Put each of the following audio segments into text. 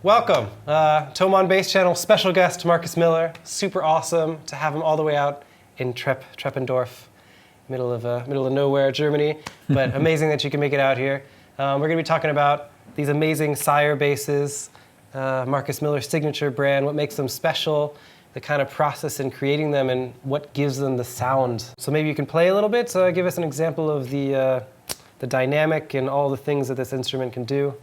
Welcome, Thomann Bass Channel special guest Marcus Miller. Super awesome to have him all the way out in Treppendorf, middle of nowhere, Germany. But amazing that you can make it out here. We're going to be talking about these amazing Sire basses, Marcus Miller's signature brand, what makes them special, the kind of process in creating them, and what gives them the sound. So maybe you can play a little bit, give us an example of the dynamic and all the things that this instrument can do.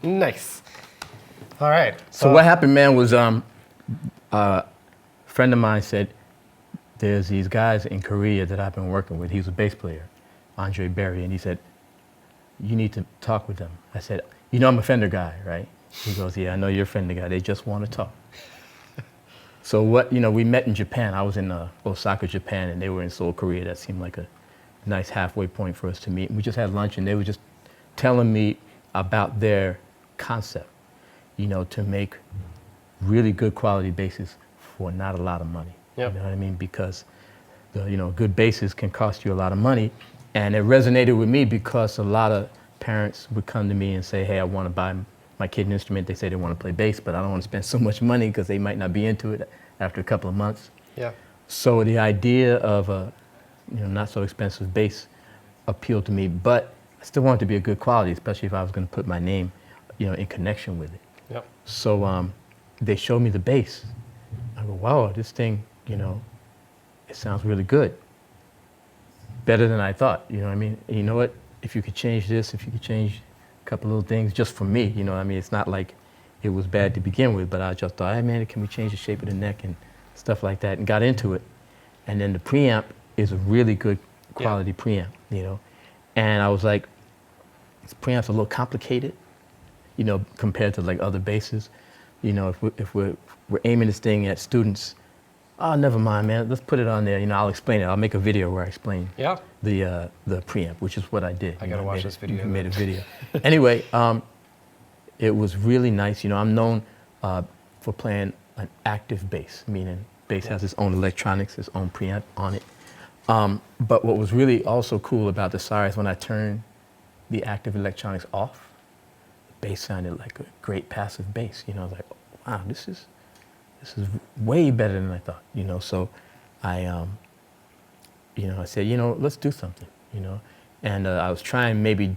Nice. All right. So what happened, man, was a friend of mine said, there's these guys in Korea that I've been working with. He was a bass player, Andre Berry, and he said, you need to talk with them. I said, you know I'm a Fender guy, right? He goes, yeah, I know you're a Fender guy. They just want to talk. So we met in Japan. I was in Osaka, Japan, and they were in Seoul, Korea. That seemed like a nice halfway point for us to meet. And we just had lunch, and they were just telling me about their concept, to make really good quality basses for not a lot of money. Yep. You know what I mean? Because good basses can cost you a lot of money, and it resonated with me because a lot of parents would come to me and say, hey, I want to buy my kid an instrument. They say they want to play bass, but I don't want to spend so much money because they might not be into it after a couple of months. Yeah. So the idea of a not so expensive bass appealed to me, but I still wanted it to be a good quality, especially if I was going to put my name, in connection with it. Yep. So they showed me the bass. I go, wow, this thing, it sounds really good. Better than I thought, you know what I mean? And you know what? If you could change this, if you could change a couple little things just for me, it's not like it was bad to begin with, but I just thought, hey man, can we change the shape of the neck and stuff like that, and got into it. And then the preamp is a really good quality preamp, And I was like, this preamp's a little complicated, compared to like other basses. If we're aiming this thing at students, oh, never mind, man, let's put it on there. I'll explain it. I'll make a video where I explain the preamp, which is what I did. I gotta watch this video. Made a video. Anyway, it was really nice. I'm known for playing an active bass, meaning bass has its own electronics, its own preamp on it. But what was really also cool about the Sire is when I turned the active electronics off, the bass sounded like a great passive bass. I was like, wow, this is way better than I thought. So I, I said, let's do something. And I was trying maybe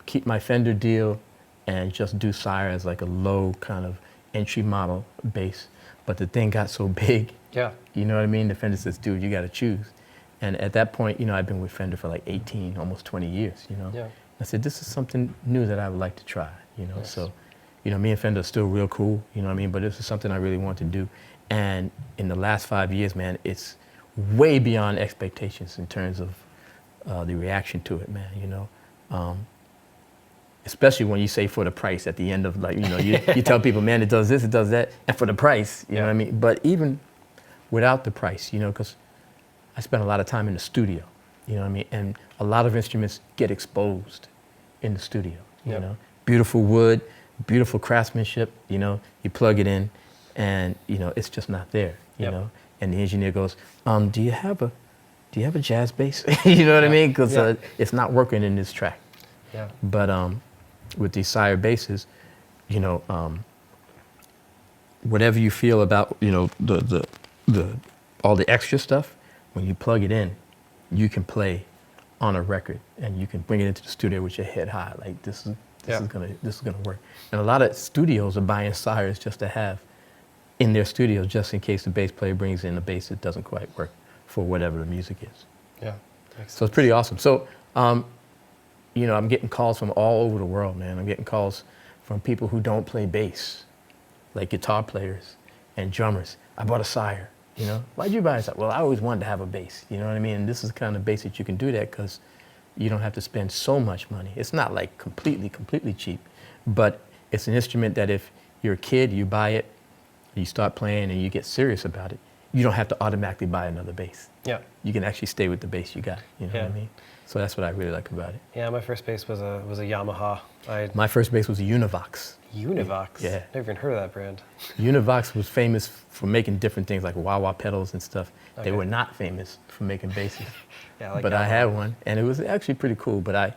keep my Fender deal and just do Sire as like a low kind of entry model bass. But the thing got so big. Yeah. You know what I mean? The Fender says, dude, you got to choose. And at that point, I've been with Fender for like 18, almost 20 years, Yeah. I said, this is something new that I would like to try, Yes. So, me and Fender are still real cool, but this is something I really want to do. And in the last 5 years, man, it's way beyond expectations in terms of the reaction to it, man, Especially when you say for the price at the end of you tell people, man, it does this, it does that, and for the price, you know what I mean? But even without the price, because I spent a lot of time in the studio, You know what I mean? And a lot of instruments get exposed in the studio, you Yep. know? Beautiful wood, beautiful craftsmanship, you know? You plug it in and, you know, it's just not there, you Yep. know? And the engineer goes, do you have a jazz bass? You know what I mean? Because Yeah. it's not working in this track. Yeah. But with these Sire basses, you know, whatever you feel about, you know, the all the extra stuff, when you plug it in, you can play on a record and you can bring it into the studio with your head high. Like this is gonna work. And a lot of studios are buying Sires just to have in their studio, just in case the bass player brings in a bass that doesn't quite work for whatever the music is. Yeah. So it's pretty awesome. So, you know, I'm getting calls from all over the world, man. I'm getting calls from people who don't play bass, like guitar players and drummers. I bought a Sire, you know. Why'd you buy a Sire? Well, I always wanted to have a bass, you know what I mean? And this is the kind of bass that you can do that because you don't have to spend so much money. It's not like completely cheap, but it's an instrument that if you're a kid, you buy it, you start playing and you get serious about it, you don't have to automatically buy another bass. Yeah. You can actually stay with the bass you got, you know what I mean? So that's what I really like about it. Yeah, my first bass was a Yamaha. My first bass was a Univox. Univox? Yeah. Never even heard of that brand. Univox was famous for making different things like wah-wah pedals and stuff. Okay. They were not famous for making basses. Yeah, like but Yamaha. I had one, and it was actually pretty cool, but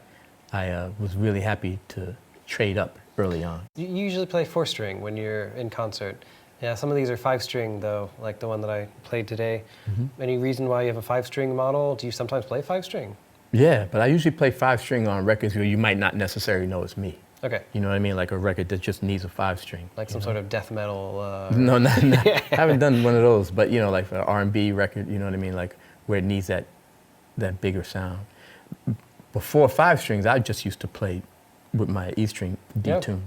I was really happy to trade up early on. You usually play 4-string when you're in concert. Yeah, some of these are 5-string though, like the one that I played today. Mm-hmm. Any reason why you have a 5-string model? Do you sometimes play 5-string? Yeah, but I usually play 5-string on records where you might not necessarily know it's me. Okay. You know what I mean? Like a record that just needs a 5-string. Like some sort of death metal? No, not I haven't done one of those, but you know, like for an R&B record, you know what I mean? Like where it needs that bigger sound. Before 5-strings, I just used to play with my E-string detune.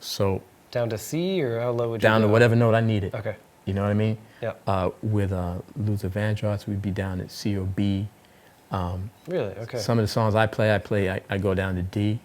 So Down to C, or how low would you down go? to whatever note I needed. Okay. You know what I mean? Yeah. With Luther Vandross, we'd be down at C or B. Really? Okay. Some of the songs I go down to D.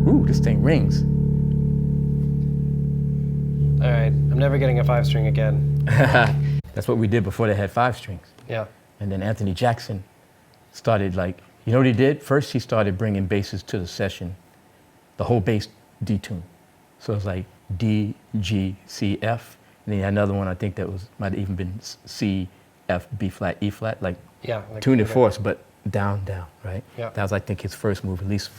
Ooh, this thing rings. All right. I'm never getting a 5-string again. That's what we did before they had 5-strings. Yeah. And then Anthony Jackson started like, you know what he did? First he started bringing basses to the session, the whole bass detune. So it was like D, G, C, F. And then he had another one, I think that might have even been C, F, B flat, E flat, like Yeah. Like, tuned in okay. fourths, but down, right? Yeah. That was, I think, his first move. At least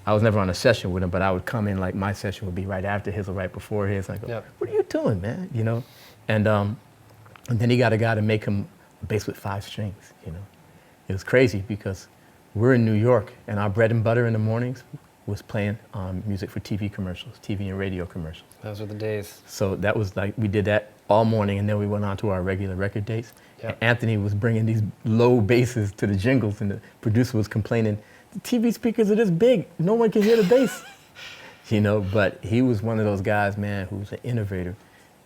I was never on a session with him, but I would come in, like my session would be right after his or right before his. And I go, Yeah. what are you doing, man? You know? And then he got a guy to make him a bass with 5 strings, you know? It was crazy because we're in New York and our bread and butter in the mornings was playing music for TV commercials, TV and radio commercials. Those were the days. So that was like, we did that all morning and then we went on to our regular record dates. Yeah. And Anthony was bringing these low basses to the jingles and the producer was complaining, the TV speakers are this big, no one can hear the bass. You know, but he was one of those guys, man, who was an innovator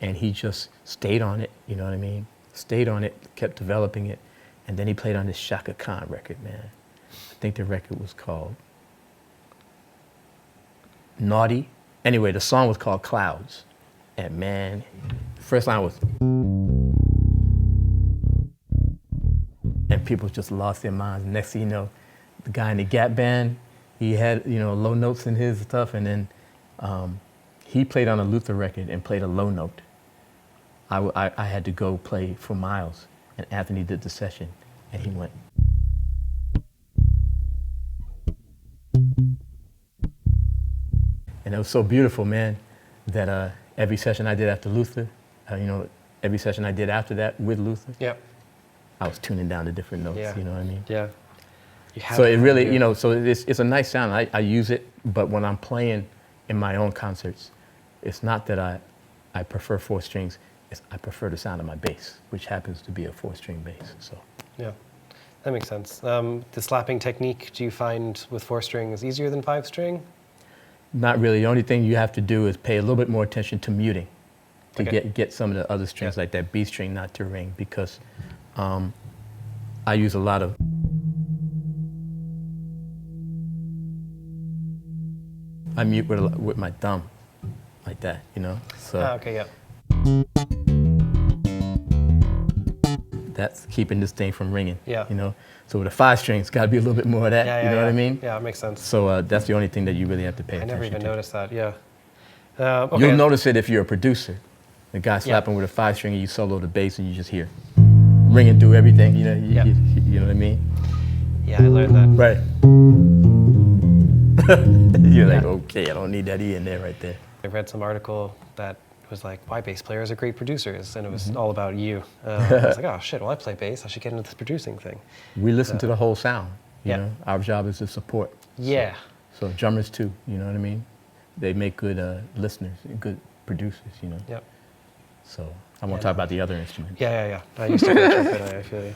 and he just stayed on it, you know what I mean? Stayed on it, kept developing it. And then he played on this Shaka Khan record, man. I think the record was called Naughty. Anyway, the song was called Clouds. And man, the first line was, and people just lost their minds. Next thing you know, the guy in the Gap band, he had, you know, low notes in his stuff, and then he played on a Luther record and played a low note. I had to go play for Miles, and Anthony did the session, and he went. And it was so beautiful, man, that every session I did after Luther, you know, every session I did after that with Luther, Yep. I was tuning down to different notes, Yeah. you know what I mean? Yeah. So it really, you know, so it's a nice sound. I use it, but when I'm playing in my own concerts, it's not that I prefer 4 strings. I prefer the sound of my bass, which happens to be a 4-string bass. So Yeah, that makes sense. The slapping technique, do you find with 4-string easier than 5-string? not really. The only thing you have to do is pay a little bit more attention to muting to Okay. get some of the other strings like that B string not to ring, because I use a lot of I mute with my thumb like that, you know. So Okay, yeah. that's keeping this thing from ringing. Yeah. You know. So with a 5-string, it's got to be a little bit more of that. Yeah, you know what I mean? Yeah, it makes sense. So that's the only thing that you really have to pay I attention to. never even noticed that, yeah. Okay. You'll notice it if you're a producer. The guy slapping with a 5-string and you solo the bass and you just hear ringing through everything. You know, you know what I mean? Yeah, I learned that. Right. You're like, okay, I don't need that E in there right there. I read some article that was like, why bass players are great producers, and it was all about you. I was like, oh shit, well I play bass, I should get into this producing thing. We listen to the whole sound. You Yeah. know, our job is to support. Yeah. So drummers too, you know what I mean? They make good listeners, good producers, you know. Yep. So I won't talk about the other instruments. Yeah. I used to play trumpet, I feel you.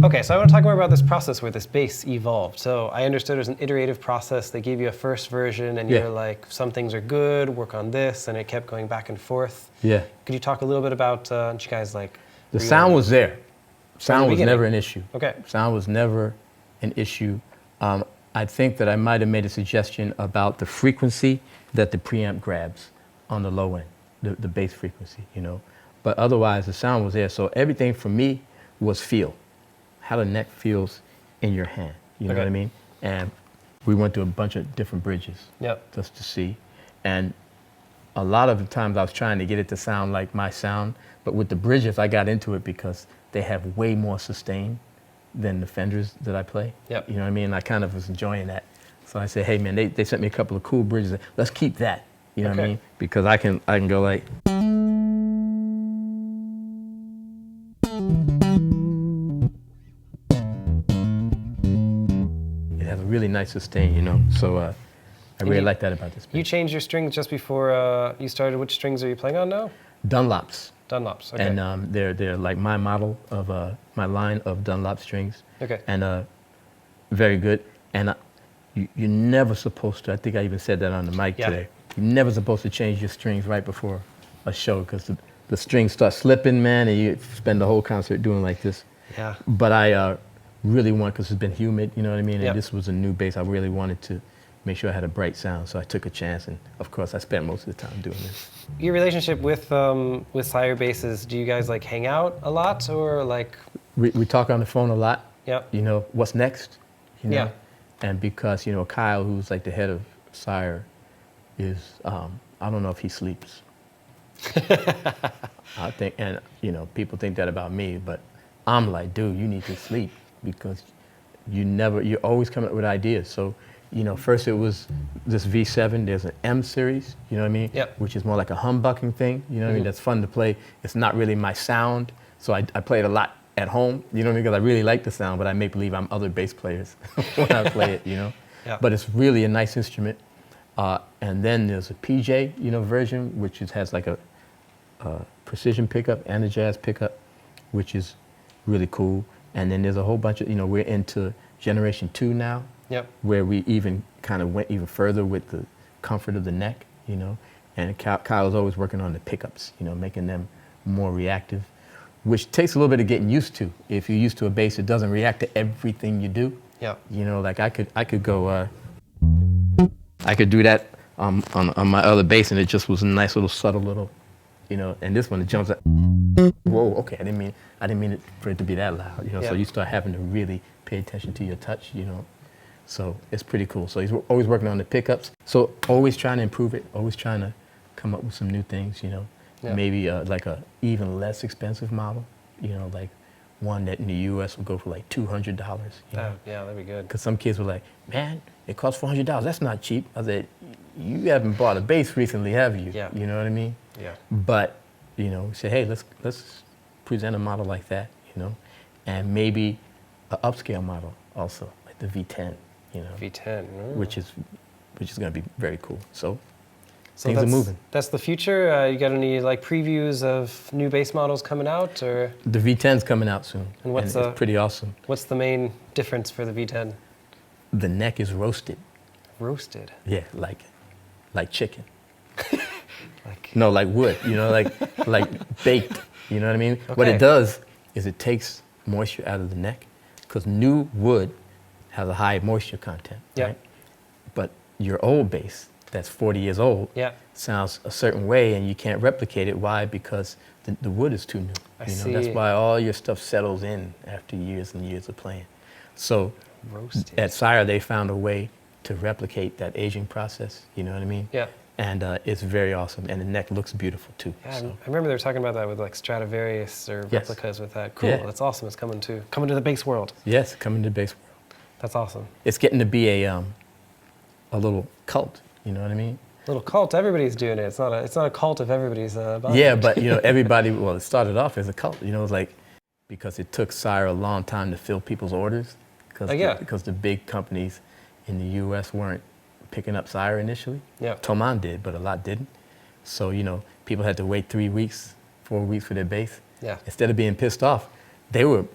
Okay, so I want to talk more about this process where this bass evolved. So I understood it was an iterative process. They gave you a first version and you're like, some things are good, work on this, and it kept going back and forth. Yeah. Could you talk a little bit about, you guys like... The sound was there. Sound was beginning? never an issue. Okay. Sound was never an issue. I think that I might have made a suggestion about the frequency that the preamp grabs on the low end, the bass frequency, you know. But otherwise, the sound was there. So everything for me was feel, how the neck feels in your hand, you know what I mean? And we went through a bunch of different bridges just to see. And a lot of the times I was trying to get it to sound like my sound, but with the bridges, I got into it because they have way more sustain than the Fenders that I play. Yep. You know what I mean? I kind of was enjoying that. So I said, hey man, they sent me a couple of cool bridges. Let's keep that. You know what I mean? Because I can go like. It has a really nice sustain, you know. So I really like that about this. You changed your strings just before you started. Which strings are you playing on now? Dunlops. Dunlops, okay. And they're like my model of my line of Dunlop strings. Okay. And very good. And you're never supposed to, I think I even said that on the mic today, you're never supposed to change your strings right before a show, because the strings start slipping, man, and you spend the whole concert doing like this. Yeah. But I really want, because it's been humid, you know what I mean? And Yep. this was a new bass. I really wanted to make sure I had a bright sound, so I took a chance, and of course I spent most of the time doing this. Your relationship with Sire Basses, do you guys like hang out a lot, or like? We talk on the phone a lot. Yep. You know, what's next? You know? Yeah. And because, you know, Kyle, who's like the head of Sire, is, I don't know if he sleeps. I think, and you know, people think that about me, but I'm like, dude, you need to sleep, because you're always coming up with ideas. So, you know, first it was this V7, there's an M series, you know what I mean? Yep. Which is more like a humbucking thing, you know what I mean? That's fun to play. It's not really my sound, so I play it a lot at home, you know what I mean? Because I really like the sound, but I make believe I'm other bass players when I play it, you know? Yeah. But it's really a nice instrument. And then there's a PJ, you know, version, which has like a precision pickup and a jazz pickup, which is really cool. And then there's a whole bunch of, you know, we're into Generation 2 now, where we even kind of went even further with the comfort of the neck, you know. And Kyle's always working on the pickups, you know, making them more reactive, which takes a little bit of getting used to. If you're used to a bass, it doesn't react to everything you do. Yeah. You know, like I could go, I could do that on my other bass, and it just was a nice little subtle little, you know. And this one, it jumps up. Whoa, okay, I didn't mean it for it to be that loud, you know. So you start having to really pay attention to your touch, you know. So it's pretty cool. So he's always working on the pickups. So always trying to improve it, always trying to come up with some new things, you know. Yeah. Maybe like a even less expensive model, you know, like one that in the U.S. would go for like $200. You know? Yeah, that'd be good. Because some kids were like, man, it costs $400. That's not cheap. I said, you haven't bought a bass recently, have you? Yeah. You know what I mean? Yeah. But, you know, we say, hey, let's present a model like that, you know, and maybe an upscale model also, like the V10, you know. V10. Which is going to be very cool. So So things are moving. That's the future. You got any like previews of new bass models coming out, or The V10's coming out soon, And what's it's pretty awesome. what's the main difference for the V10? The neck is roasted. Roasted. Yeah, like chicken. Like No, like wood. You know, like baked. You know what I mean? What Okay. it does is it takes moisture out of the neck, because new wood has a high moisture content. Yeah. Right? But your old bass, that's 40 years old, Yeah. sounds a certain way, and you can't replicate it. Why? Because the wood is too new. I You know, see. that's why all your stuff settles in after years and years of playing. So roasted. at Sire, they found a way to replicate that aging process. You know what I mean? Yeah. And it's very awesome, and the neck looks beautiful too. Yeah, So, I remember they were talking about that with like Stradivarius or Yes. replicas with that. Cool. Yeah. That's awesome. It's coming to the bass world. yes, coming to the bass world. That's awesome. It's getting to be a little cult. You know what I mean? Little cult. Everybody's doing it. It's not a cult if everybody's buying Yeah, it. but you know, everybody. Well, it started off as a cult. You know, it was like because it took Sire a long time to fill people's orders, because yeah. because the big companies in the U.S. weren't picking up Sire initially. Yeah. Thomann did, but a lot didn't. So you know, people had to wait 3 weeks, 4 weeks for their bass. Yeah. Instead of being pissed off, they were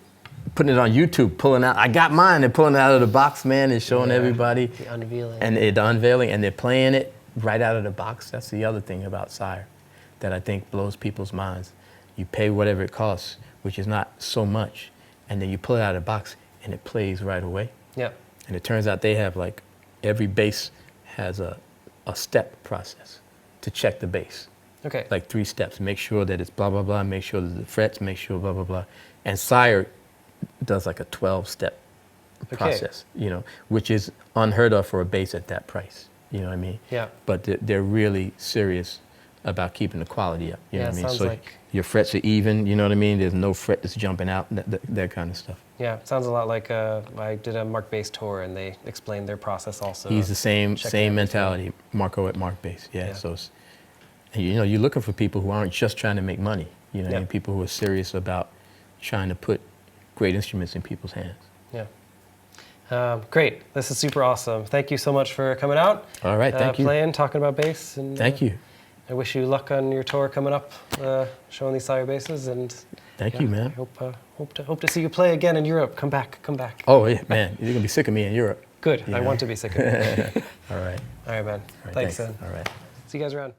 putting it on YouTube, pulling out. I got mine. They're pulling it out of the box, man, and showing Yeah. everybody. The unveiling. And the unveiling, and they're playing it right out of the box. That's the other thing about Sire that I think blows people's minds. You pay whatever it costs, which is not so much, and then you pull it out of the box, and it plays right away. Yeah. And it turns out they have like every bass has a step process to check the bass. Okay. Like 3 steps. Make sure that it's blah, blah, blah. Make sure that the frets, make sure blah, blah, blah. And Sire does like a 12-step process, you know, which is unheard of for a bass at that price. You know what I mean? Yeah. But they're really serious about keeping the quality up. You know Yeah, what I it mean? sounds So like- your frets are even, you know what I mean? There's no fret that's jumping out, that kind of stuff. Yeah. It sounds a lot like I did a Mark Bass tour and they explained their process also. He's the same checking same everything. mentality, Marco at Mark Bass. Yeah. Yeah. So it's, and, you know, you're looking for people who aren't just trying to make money. You know what I Yeah. mean? People who are serious about trying to put great instruments in people's hands. Yeah. Great. This is super awesome. Thank you so much for coming out. All right, thank you. Playing, talking about bass. And, Thank you. I wish you luck on your tour coming up, showing these Sire basses. And Thank yeah, you, man. I hope to see you play again in Europe. Come back. Oh, yeah, man. You're going to be sick of me in Europe. Good. You I know? want to be sick of you. All right. All right, man. All right, Thanks, man. All right. See you guys around.